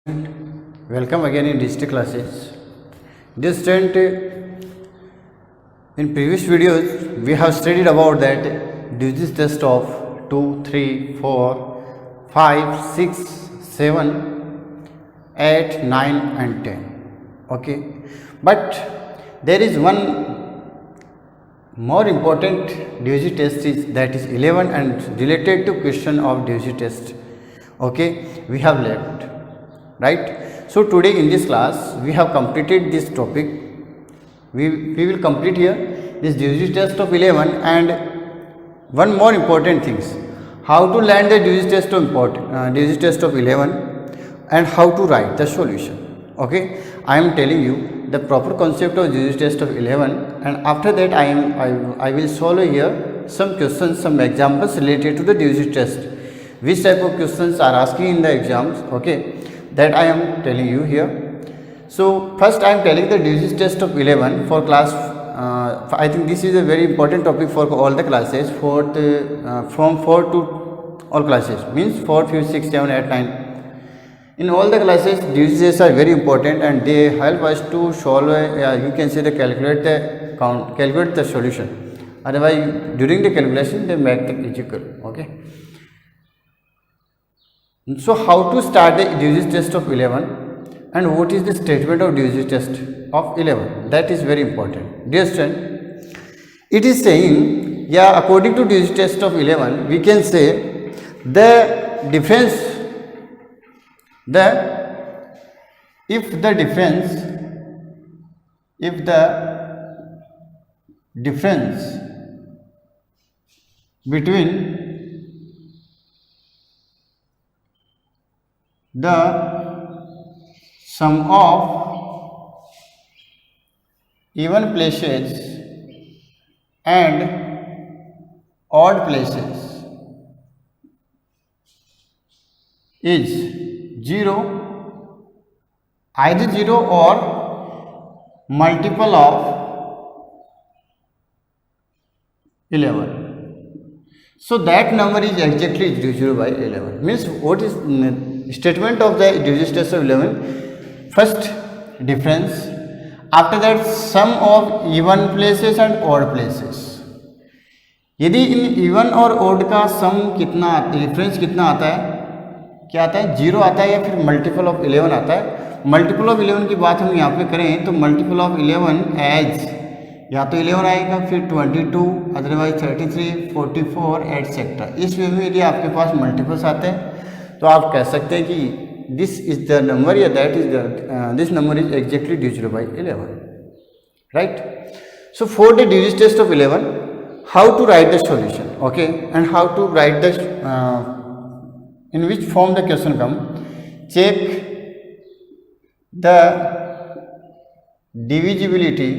Welcome again in digital classes. Dear student, in previous videos we have studied about that disease test of 2, 3, 4, 5, 6, 7, 8, 9 and 10. Okay, but there is one more important disease test that is 11 and related to question of disease test. Okay, we have left. Right. So today in this class we have completed this topic. We will complete here this disease test of 11 and one more important things, how to learn the disease test of 11 and how to write the solution. Okay, I am telling you the proper concept of disease test of 11 and after that I will solve here some questions, some examples related to the disease test. Which type of questions are asking in the exams? Okay, that I am telling you here. So first I am telling the disease test of 11 for class. I think this is a very important topic for all the classes. From 4 to all classes means 4, 5, 6, 7, 8, 9. In all the classes, diseases are very important and they help us to solve. You can say calculate the solution. Otherwise, during the calculation, they make the equal. Okay. So how to start the disease test of 11 and what is the statement of disease test of 11? That is very important. Dear student, it is saying, according to disease test of 11, we can say the difference, if the difference between the sum of even places and odd places is 0, either 0 or multiple of 11. So that number is exactly 0 by 11. Means what is statement of the disease test of 11? First difference, after that sum of even places and odd places. यदि in even और odd का सम कितना, difference कितना आता है, क्या आता है, 0 आता है या फिर मल्टीपल ऑफ 11 आता है. मल्टीपल ऑफ 11 की बात हम यहाँ पे करें तो मल्टीपल ऑफ 11 एज या तो 11 आएगा, फिर 22, अदरवाइज 33, 44 एटसेट्रा. इस वे में यदि आपके पास मल्टीपल्स आते हैं तो आप कह सकते हैं कि दिस इज द नंबर या that is this number is exactly divisible by 11. Right. So for the digit test of 11, how to write the solution. Okay, and how to write the in which form the question come. Check the divisibility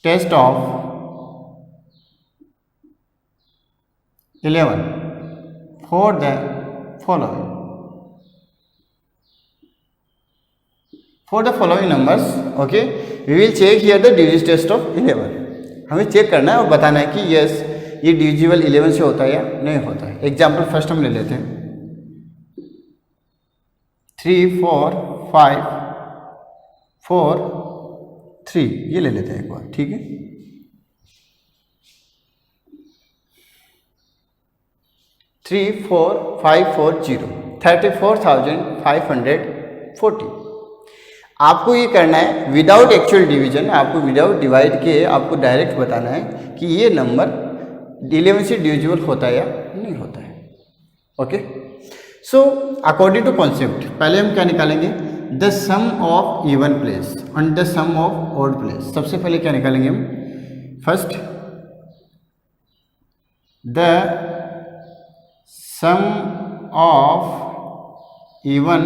test of 11 for the following. For the following numbers, okay, we will check here the division test of 11. हमें check करना है और बताना है कि yes ये divisible 11 से होता है या नहीं होता है. एग्जाम्पल फर्स्ट हम ले लेते हैं. 3, 4, 5, 4, 3 ये ले लेते हैं एक बार. ठीक है. 3, 4, 5, 4, 0, 34,540. आपको ये करना है विदाउट एक्चुअल डिवीजन, आपको विदाउट डिवाइड के आपको डायरेक्ट बताना है कि ये नंबर 11 से डिविजिबल होता है या नहीं होता है. Okay. So according to concept पहले हम क्या निकालेंगे, the sum of even place and the sum of odd place. सबसे पहले क्या निकालेंगे हम, first the sum of even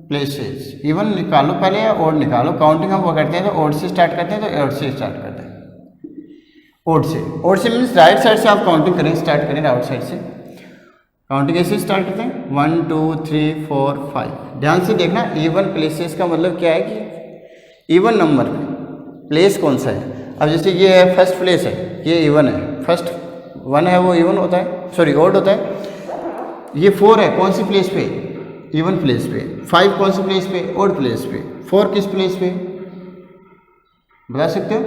places. Even निकालो पहले या ऑड निकालो. काउंटिंग हम वो करते हैं तो ऑड से स्टार्ट करते हैं तो ऑड से स्टार्ट करते हैं. ओड से मीन्स राइट साइड से आप काउंटिंग करें, स्टार्ट करें राइट साइड से. काउंटिंग ऐसे स्टार्ट करते हैं 1, 2, 3, 4, 5. ध्यान से देखना, इवन प्लेसेस का मतलब क्या है कि इवन नंबर में प्लेस कौन सा है. अब जैसे ये है फर्स्ट प्लेस है, ये इवन है, फर्स्ट 1 है वो इवन होता है, सॉरी ऑड होता है. ये 4 है कौन सी प्लेस पे, इवन प्लेस पे, 5 कौन सी प्लेस पे, ऑड प्लेस पे, 4 किस प्लेस पे बता सकते हो?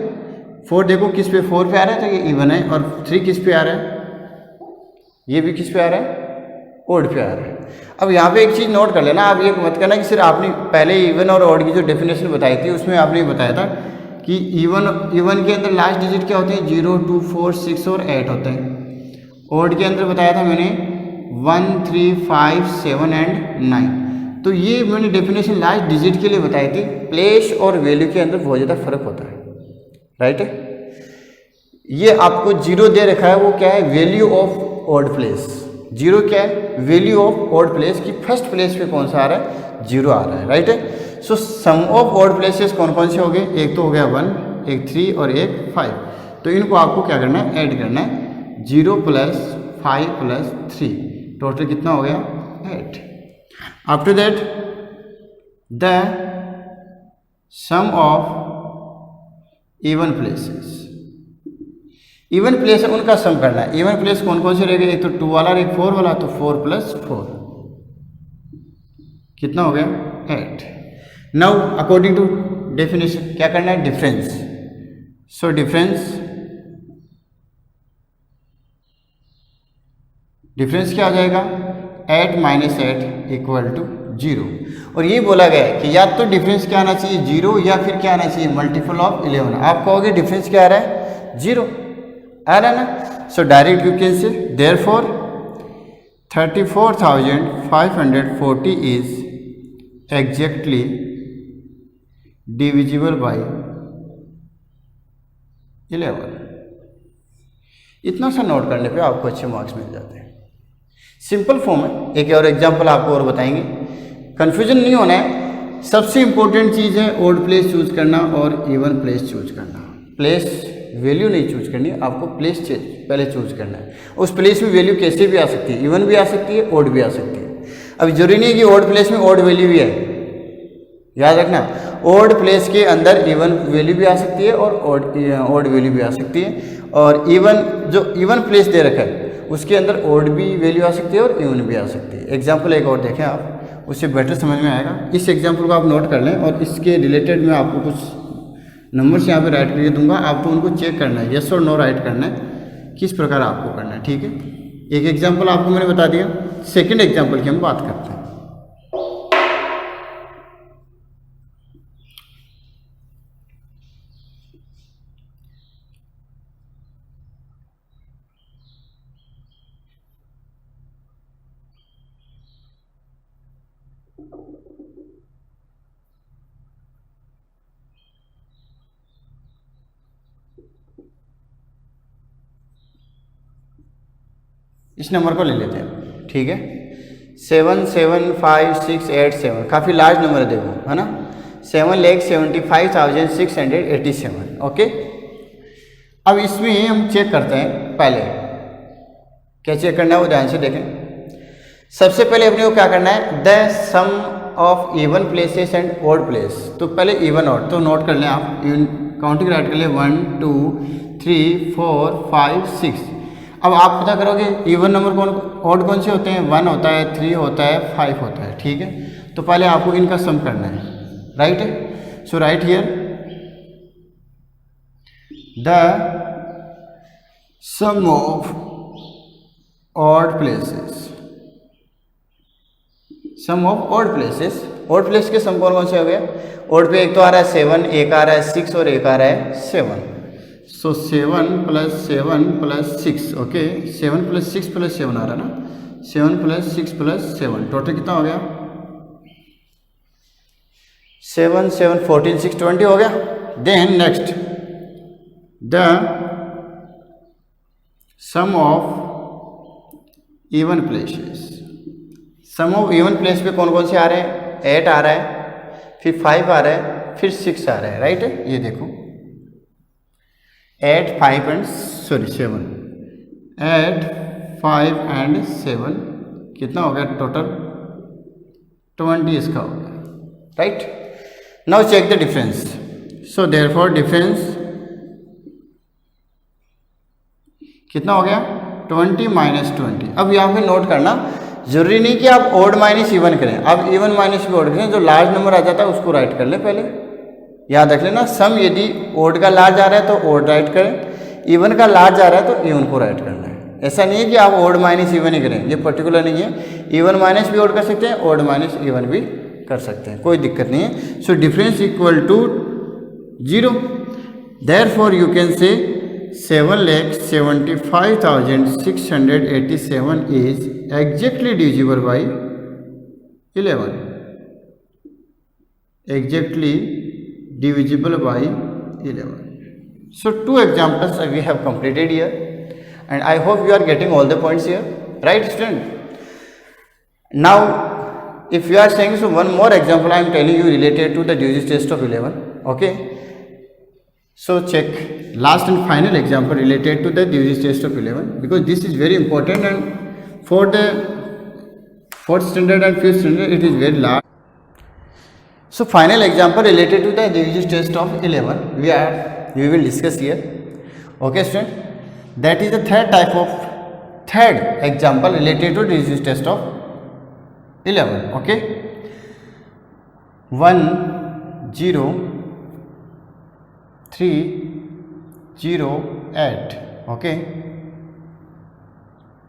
4 देखो किस पे, 4 पे आ रहा है तो ये इवन है, और 3 किस पे आ रहा है, ये भी किस पे आ रहा है, ऑड पे आ रहा है। अब यहाँ पे एक चीज़ नोट कर लेना, आप ये मत करना कि सिर्फ आपने पहले इवन और ऑड की जो डेफिनेशन बताई थी उसमें आपने बताया था कि इवन के अंदर लास्ट डिजिट क्या होते हैं, 0, 2, 4, 6 और 8 होते हैं। ऑड के अंदर बताया था मैंने 1, 3, 5, 7 एंड 9। तो ये मैंने डेफिनेशन लास्ट डिजिट के लिए बताई थी। प्लेस और वैल्यू के अंदर बहुत ज़्यादा फर्क होता है, राइट है। ये आपको 0 दे रखा है, वो क्या है, वैल्यू ऑफ ऑड प्लेस। 0 क्या है, वैल्यू ऑफ ऑड प्लेस की फर्स्ट प्लेस पे कौन सा आ रहा है, 0 आ रहा है, राइट है। सो सम ऑफ ऑड प्लेसेस कौन कौन से हो गए, एक तो हो गया 1, एक 3 और एक 5। तो इनको आपको क्या करना है, ऐड करना है, 0 + 5 + 3 टोटल कितना हो गया, 8। After that the sum of even places, even place है उनका सम करना है। इवन प्लेस कौन कौन से रह गए, एक तो 2 वाला और एक 4 वाला, तो 4 + 4 कितना हो गया, 8। नाउ अकॉर्डिंग टू डेफिनेशन क्या करना है, डिफरेंस। सो डिफरेंस क्या आ जाएगा, 8 - 8 = 0। और ये बोला गया है कि या तो डिफरेंस क्या आना चाहिए, 0, या फिर क्या आना चाहिए, मल्टीपल ऑफ 11। आप कहोगे डिफरेंस क्या आ रहा है, 0 आ रहा है ना। सो डायरेक्ट यू कैन से therefore 34,540 is exactly divisible by 11। इतना सा नोट करने पे आपको अच्छे मार्क्स मिल जाते हैं। सिंपल फॉर्म है। एक और एग्जांपल आपको और बताएंगे, कंफ्यूजन नहीं होना है। सबसे इंपॉर्टेंट चीज़ है ऑड प्लेस चूज करना और इवन प्लेस चूज करना। प्लेस वैल्यू नहीं चूज करनी, आपको प्लेस पहले चूज करना है। उस प्लेस में वैल्यू कैसे भी आ सकती है, इवन भी आ सकती है, ऑड भी आ सकती है। अब जरूरी नहीं है कि ऑड प्लेस में ऑड वैल्यू भी है, याद रखना। ऑड प्लेस के अंदर इवन वैल्यू भी आ सकती है और ऑड वैल्यू भी आ सकती है। और इवन जो इवन प्लेस दे रखा है उसके अंदर ऑड भी वैल्यू आ सकती है और इवन भी आ सकती है। एग्जाम्पल एक और देखें आप, उससे बेटर समझ में आएगा। इस एग्जाम्पल को आप नोट कर लें और इसके रिलेटेड मैं आपको कुछ नंबर्स यहाँ पे राइट करके दूंगा, आपको उनको चेक करना है, यस और नो राइट करना है, किस प्रकार आपको करना है, ठीक है। एक एग्जाम्पल आपको मैंने बता दिया, सेकंड एग्जाम्पल की हम बात करते हैं। इस नंबर को ले लेते हैं, ठीक है। 775,687, काफ़ी लार्ज नंबर है देखो, है ना। 7,75,687, ओके। अब इसमें हम चेक करते हैं, पहले क्या चेक करना है वो ध्यान से देखें। सबसे पहले अपने को क्या करना है, the sum of even places and odd place. तो पहले इवन ऑड तो नोट कर लें आप, काउंटिंग राइट कर लें, 1 2 3 4 5 6। अब आप पता करोगे इवन नंबर कौन, ऑड कौन से होते हैं, 1 होता है, 3 होता है, 5 होता है, ठीक है। तो पहले आपको इनका सम करना है, राइट है। So right here the sum of odd places, sum of odd places. Odd place के सम कौन कौन से हो गए, ऑड पे एक तो आ रहा है 7, एक आ रहा है 6 और एक आ रहा है 7। सो 7 + 7 + 6, ओके। 7 + 6 + 7 आ रहा है ना, 7 + 6 + 7 टोटल कितना हो गया, 7 7 14 6 20 हो गया। Then next the sum of even places. Sum of even place पे कौन कौन से आ रहे हैं, 8 आ रहा है, फिर 5 आ रहा है, फिर 6 आ रहा है, राइट है। ये देखो 8 5 एंड 7, 8 5 एंड 7 कितना हो गया टोटल, 20 इसका हो गया, right. Now check the difference. So therefore difference कितना हो गया, 20 - 20। अब यहाँ पे नोट करना, जरूरी नहीं कि आप ओड माइनस इवन करें, आप इवन माइनस भी ओड करें, जो लार्ज नंबर आ जाता है उसको राइट कर लें। पहले याद रख लेना, सम यदि ओड का लार्ज आ रहा है तो ओड राइट करें, इवन का लार्ज आ रहा है तो इवन को राइट करना है। ऐसा नहीं है कि आप ओड माइनस इवन ही करें, ये पर्टिकुलर नहीं है, इवन माइनस भी ओड कर सकते हैं, ओड माइनस इवन भी कर सकते हैं, कोई दिक्कत नहीं है। So difference equal to 0, therefore you can say 7,75,687 is exactly divisible by 11. Exactly divisible by 11. So two examples we have completed here, and I hope you are getting all the points here, right student? Now if you are saying, so one more example I am telling you related to the division test of 11. Okay, so check last and final example related to the division test of 11, because this is very important, and for the 4th standard and 5th standard it is very large. So final example related to the division test of 11 we will discuss here. Okay student, that is the third example related to division test of 11. Okay, 1 0 3 0 8. Okay,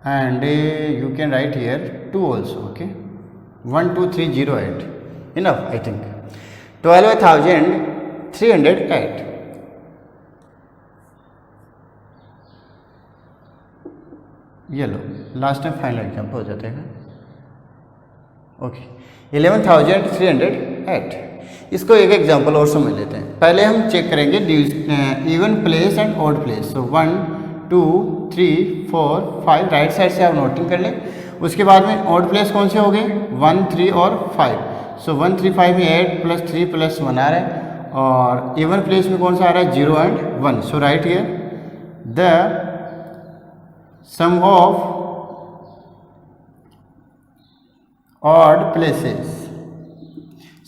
and you can write here 2 also. Okay, 1 2 3 0 8 enough I think. 12,308. ये लो last time final example हो जाता है। Okay, 11,308। इसको एक example और समझ लेते हैं। पहले हम चेक करेंगे even place and odd place. So 1 2 3 4 5 right side से आप नोटिंग कर लें। उसके बाद में ऑड प्लेस कौन से हो गए? 1 3 और 5। सो 1 3 5 में 8 + 3 + 1 आ रहा है, और इवन प्लेस में कौन सा आ रहा है? 0 and 1। So right here the sum of odd places.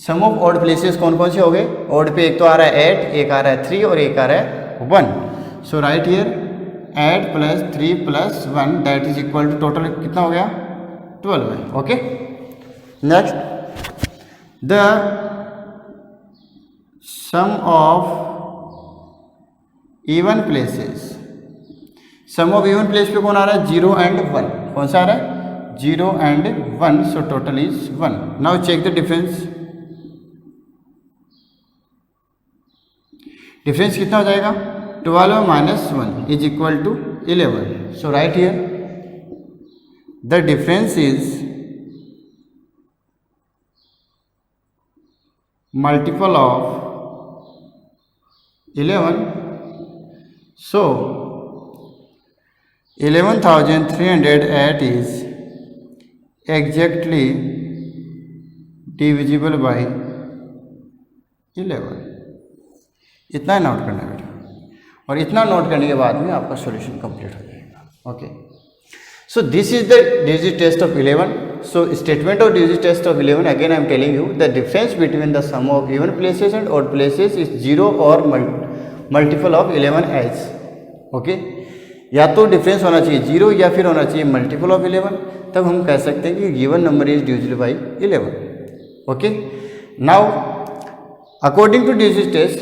Sum of odd places कौन कौन से हो गए? ऑड पे एक तो आ रहा है 8, एक आ रहा है 3 और एक आ रहा है 1। So right here 8 + 3 + 1 that is equal to total कितना हो गया? 12 है। Okay, next the sum of even places. Sum of even place पे कौन आ रहा है? 0 एंड 1। कौन सा आ रहा है? 0 and 1। So total is 1। Now check the difference. Difference कितना हो जाएगा? 12 - 1 is equal to 11। So right here the difference is multiple of 11। सो 11,308 is exactly divisible by 11। इतना नोट करना है बेटा, और इतना नोट करने के बाद में आपका सॉल्यूशन कंप्लीट हो जाएगा। Okay, so this is the digit test of 11। So statement of digit test of 11, again I am telling you the difference between the sum of even places and odd places is 0 और multiple of 11 as. Okay, या तो difference होना चाहिए 0 या फिर होना चाहिए multiple of 11, तब हम कह सकते हैं कि given number is divisible by 11। Okay, now according to digit test,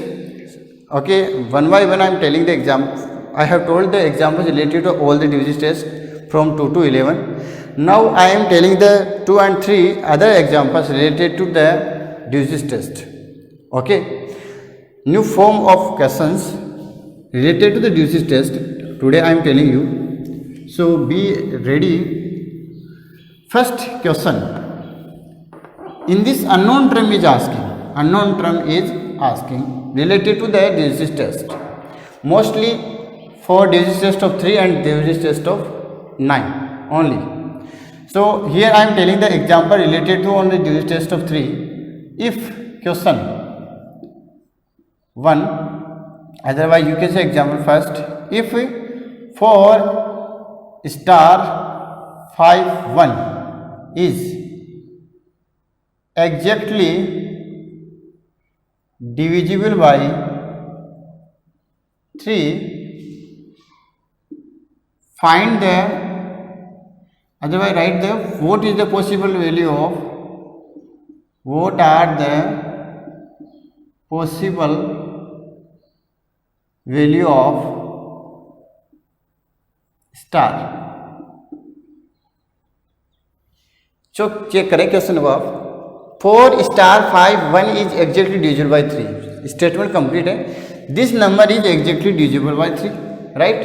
okay, one by one I am telling the example. I have told the examples related to all the division tests from 2 to 11. Now I am telling the 2 and 3 other examples related to the division test. Okay, new form of questions related to the division test today I am telling you. So be ready. First question, in this unknown term is asking, related to the division test, mostly for division test of 3 and division test of 9 only. So here I am telling the example related to only division test of 3. If question 1, otherwise you can say example first, if 4 star 5 1 is exactly divisible by 3, find the Otherwise, write the what is the possible value of, what are the possible value of star. Check करें question को आप। 4 star 5 1 is exactly divisible by 3। Statement complete है। This number is exactly divisible by 3, right.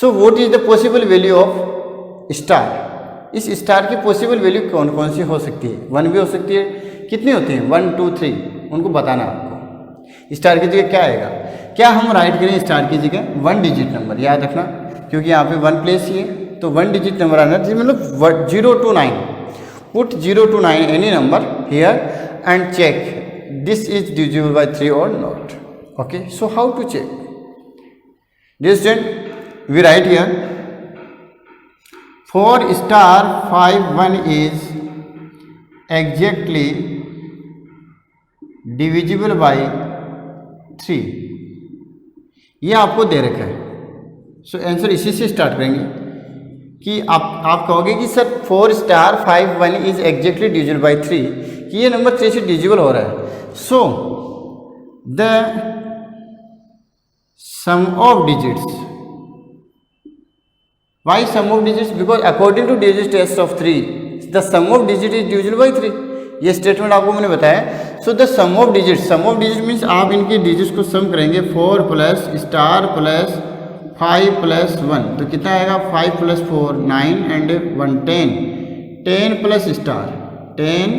So what is the possible value of star. इस star की possible value कौन कौन सी हो सकती है? 1 भी हो सकती है। कितनी होती है? 1 2 3, उनको बताना आपको। स्टार की जगह क्या आएगा? क्या हम राइट करें स्टार की जगह 1 डिजिट नंबर, याद रखना, क्योंकि यहाँ पे 1 प्लेस ही है तो 1 डिजिट नंबर आना चाहिए, मतलब 0 to 9। Put 0 to 9 any number here and check this is divisible by 3 और not. Okay, so how to check this? Student we write here 4 star 5 1 is exactly divisible by 3, ये आपको दे रखा है। सो आंसर इसी से स्टार्ट करेंगे कि आप कहोगे कि sir 4 star 5 1 is exactly divisible by 3, कि ये नंबर 3 से डिविजिबल हो रहा है। So the sum of digits, why sum of digits? Because according to digit test of 3 the sum of digit is divisible by 3। ये स्टेटमेंट आपको मैंने बताया। So the sum of digit means आप इनके डिजिट्स को सम करेंगे। 4 प्लस स्टार प्लस 5 प्लस 1, तो कितना आएगा? 5 plus 4 9 and 1 10। 10 plus star 10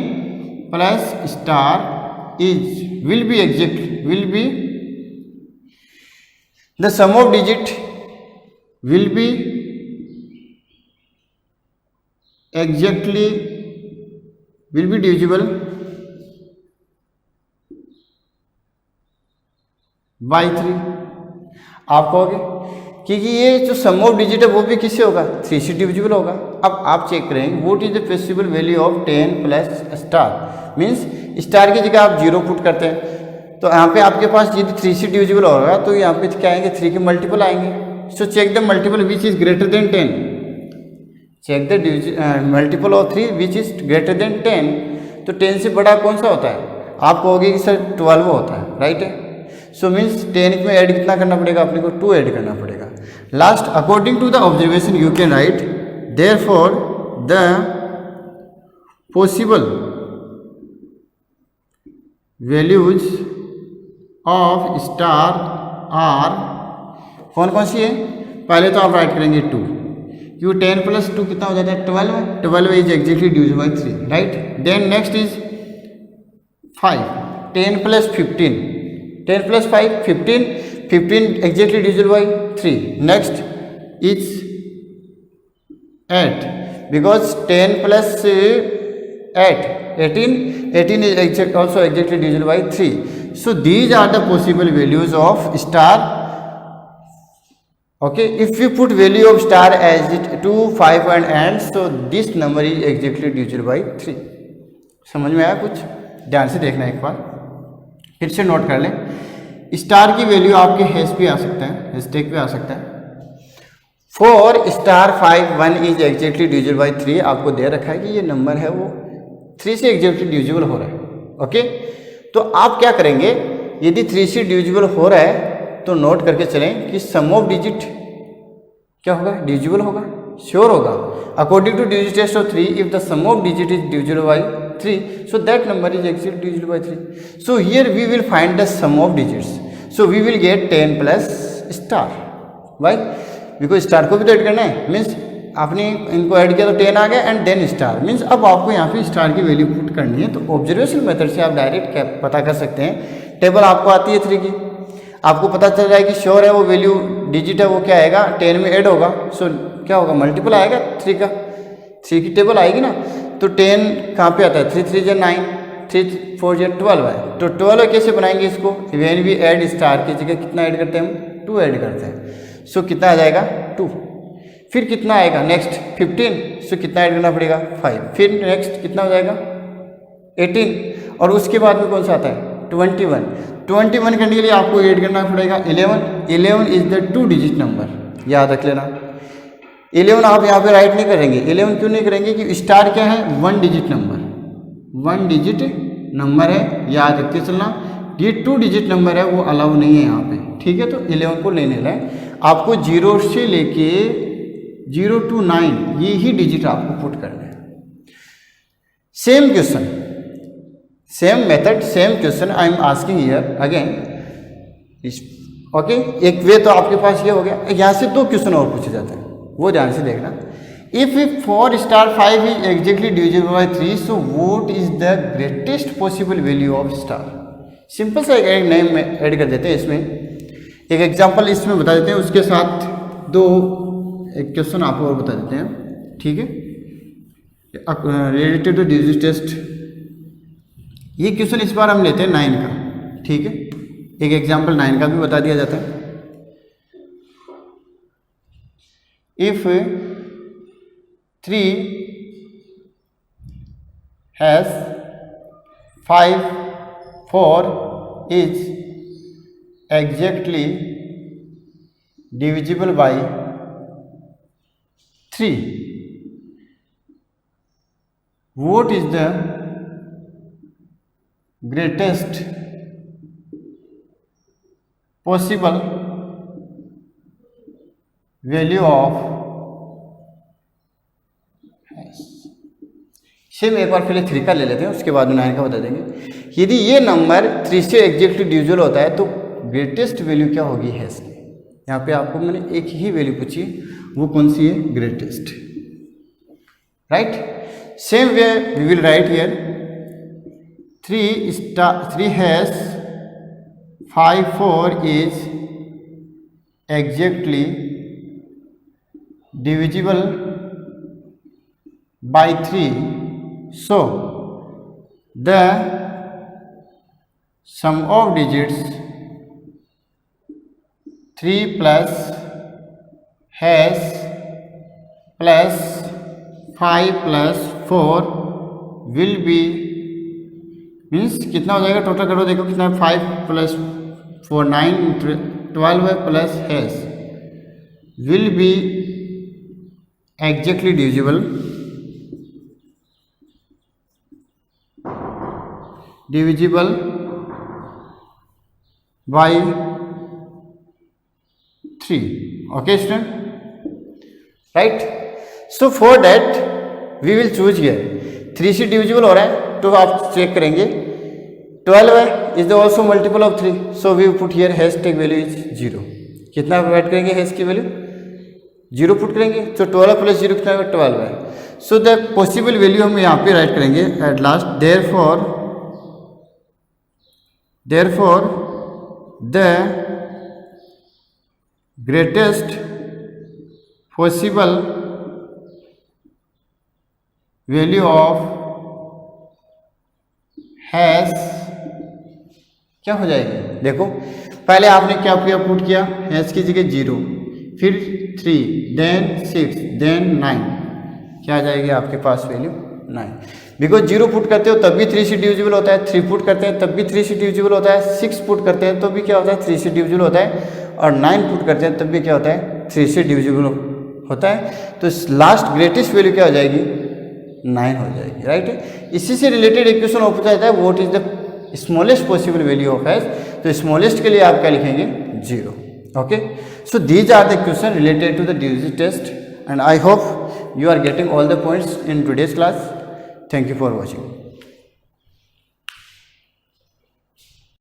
plus star is will be exact will be the sum of digit will be exactly will be divisible by 3। आप कहोगे क्योंकि ये जो सम ऑफ डिजिट है वो भी किससे होगा? 3 से डिविजिबल होगा। अब आप चेक करेंगे what is the possible value of 10 plus star. Means star की जगह आप 0 पुट करते हैं, तो यहाँ पे आपके पास यदि 3 से डिविजिबल होगा तो यहाँ पे क्या आएंगे? 3 के मल्टीपल आएंगे। So check the multiple which is greater than 10। Check the multiple of 3 which is greater than 10। तो 10 से बड़ा कौन सा होता है? आप कहोगे कि सर 12 होता है, राइट है। सो मीन्स 10 में ऐड कितना करना पड़ेगा? अपने को 2 ऐड करना पड़ेगा। Last, according to the observation you can write therefore the possible values of star are, कौन कौन सी है? पहले तो आप राइट करेंगे 2, क्योंकि 10 प्लस 2 कितना हो जाता है? 12। 12 is exactly divisible by 3, right. Then next is 5। 10 plus 15, 10 plus 5 15, 15 exactly divisible by 3। Next is 8, because 10 plus 8 18, 18 is also exactly divisible by 3. So these are the possible values of star. Okay, if you put value of star as it 2 5 and so this number is exactly divisible by 3. समझ में आया? कुछ ध्यान से देखना एक बार, फिर से नोट कर लें। स्टार की वैल्यू आपके हैश पे आ सकता है, हैशटैग पे आ सकता है। 4 star 5 1 is exactly divisible by 3 आपको दे रखा है कि ये नंबर है वो 3 से एग्जैक्टली डिविजिबल हो रहा है। ओके, तो आप क्या करेंगे? यदि 3 से डिविजिबल हो रहा है तो नोट करके चलें कि सम ऑफ डिजिट क्या होगा? डिविजिबल होगा, श्योर होगा। According to digit test of 3 if the sum of digit is divisible by 3 so that number is actually divisible by 3. So here we will find the sum of digits. So we will get 10 plus star. Why? Because star को भी तो add करना है, means आपने इनको add किया तो 10 आ गया एंड देन स्टार, मीन्स अब आपको यहाँ पे स्टार की वैल्यू पुट करनी है। तो ऑब्जर्वेशन मेथड से आप डायरेक्ट पता कर सकते हैं। टेबल आपको आती है 3 की, आपको पता चल रहा है कि श्योर है वो वैल्यू डिजिट है वो क्या आएगा? 10 में ऐड होगा, सो क्या होगा? मल्टीपल आएगा 3 का, 3 की टेबल आएगी ना। तो 10 कहाँ पे आता है? 3 3 जा 9, 3 4 जा 12 है। तो 12 कैसे बनाएंगे इसको? व्हेन वी ऐड स्टार की जगह कितना ऐड करते हैं हम? 2 ऐड करते हैं। सो कितना आ जाएगा? 2। फिर कितना आएगा? नेक्स्ट 15, सो कितना ऐड करना पड़ेगा? 5। फिर नेक्स्ट कितना हो जाएगा? 18, और उसके बाद में कौन सा आता है? 21। 21 करने के लिए आपको ऐड करना पड़ेगा 11। 11 इज द 2 डिजिट नंबर, याद रख लेना। 11 आप यहाँ पे राइट नहीं करेंगे। 11 क्यों नहीं करेंगे कि स्टार क्या है, 1 डिजिट नंबर, 1 डिजिट नंबर है, याद रखते चलना। ये 2 डिजिट नंबर है वो अलाउ नहीं है यहाँ पे, ठीक है। तो 11 को नहीं लेना है आपको, 0 से लेके 0 to 9 ये ही डिजिट आपको पुट करना है। Same question, same method, same question I am asking here again. Okay, एक वे तो आपके पास ये हो गया। यहाँ से 2 क्वेश्चन और पूछे जाते हैं, वो ध्यान से देखना। If 4 star 5 is exactly divisible by 3, so what is the greatest possible value of star. Simple सा एक नेम में ऐड कर देते हैं इसमें, एक एग्जांपल इसमें बता देते हैं, उसके साथ 2 एक क्वेश्चन आपको और बता देते हैं, ठीक है, रिलेटेड टू डिजिट टेस्ट। ये क्वेश्चन इस बार हम लेते हैं 9 का, ठीक है। एक एग्जांपल 9 का भी बता दिया जाता है। If 3 has 5 4 is exactly divisible by 3, what is the greatest possible value of same एक बार पहले 3 का ले लेते हैं, उसके बाद में 9 का बता देंगे। यदि ये नंबर 3 से एग्जैक्टली डिविजिबल होता है तो ग्रेटेस्ट वैल्यू क्या होगी हैश की। यहाँ पे आपको मैंने एक ही वैल्यू पूछी, वो कौन सी है, greatest, right. Same way we will write here 3 hash 5 4 is exactly divisible by 3, so the sum of digits 3 plus hash plus 5 plus 4 will be, means कितना हो जाएगा, टोटल करो देखो कितना है, 5 plus 4 9 12 है, plus hash will be exactly divisible by 3। Okay student, right. So for that we will choose here 3 से divisible हो रहा है तो आप चेक करेंगे, 12 है is the also multiple of 3, so we put here hash tag value is 0। कितना add करेंगे हैश की वैल्यू, 0 पुट करेंगे, तो 12 प्लस 0 कितना है, 12 है। सो द पॉसिबल वैल्यू हम यहाँ पे राइट करेंगे at last, therefore the greatest possible value of hash क्या हो जाएगी, देखो पहले आपने क्या किया, पुट किया हैश की जगह 0, फिर 3 देन 6 देन 9, क्या आ जाएगी आपके पास वैल्यू 9। बिकॉज 0 पुट करते हो तब भी 3 से डिविजिबल होता है, 3 पुट करते हैं तब भी 3 से डिविजिबल होता है, 6 पुट करते हैं तो भी क्या होता है 3 से डिविजिबल होता है, और 9 पुट करते हैं तब भी क्या होता है 3 से डिविजिबल होता है। तो लास्ट ग्रेटेस्ट वैल्यू क्या हो जाएगी, 9 हो जाएगी, राइट। इसी से रिलेटेड एक क्वेश्चन और पूछा जाता है, what is the smallest possible value of hash, तो स्मॉलेस्ट के लिए आप क्या लिखेंगे 0। Okay, so these are the questions related to the digit test, and I hope you are getting all the points in today's class. Thank you for watching.